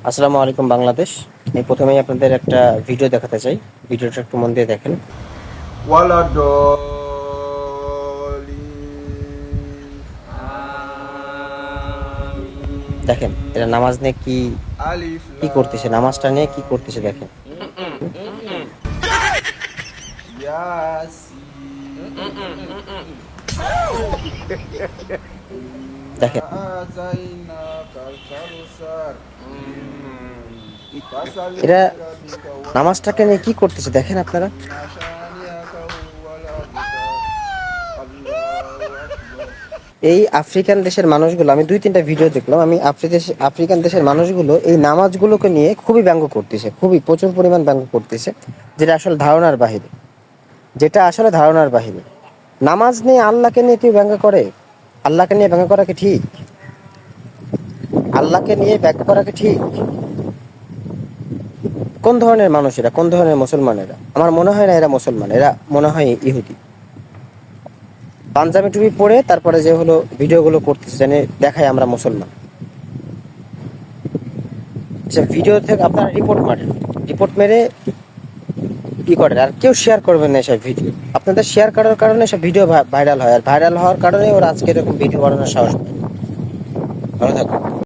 আসসালামু আলাইকুম বাংলাদেশ। আমি প্রথমেই আপনাদের একটা ভিডিও দেখাতে চাই। ভিডিওটা একটু মন দিয়ে দেখেন। ওয়ালা দলিন দেখেন এরা নামাজ নিয়ে কি আলিফ কি করতেছে, নামাজটা নিয়ে কি করতেছে দেখেন। দেখেন এরা নামাজটাকে নিয়ে কি করতেছে দেখেন আপনারা। এই আফ্রিকান দেশের মানুষগুলো, আমি 2-3টা ভিডিও দেখলাম, আমি আফ্রিকান দেশের মানুষগুলো এই নামাজগুলোকে নিয়ে খুবই ব্যঙ্গ করতেছে, খুবই প্রচুর পরিমাণ ব্যঙ্গ করতেছে, যেটা আসলে ধারণার বাহিরে। নামাজ নিয়ে আল্লাহকে নিয়ে কেউ ব্যঙ্গ করে? আল্লাহকে নিয়ে ব্যঙ্গ করা কি ঠিক? আল্লাহকে নিয়ে ব্যঙ্গ করা কি ঠিক? কোন ধরনের মানুষ এরা, কোন ধরনের মুসলমান এরা? আমার মনে হয় না এরা মুসলমান, এরা মনে হয় ইহুদি। পাঞ্জাবি টুপি পরে তারপরে যে হলো ভিডিওগুলো করতেছে, জানে দেখায় আমরা মুসলমান। সে ভিডিও থেকে আপনারা রিপোর্ট মারেন, রিপোর্ট মেরে কি করেন, আর কেউ শেয়ার করবেন না এসব ভিডিও। আপনাদের শেয়ার করার কারণে সব ভিডিও ভাইরাল হয়, আর ভাইরাল হওয়ার কারণে ওরা আজকে এরকম ভিডিও বানানোর সাহস পায়। ভালো থাকুন।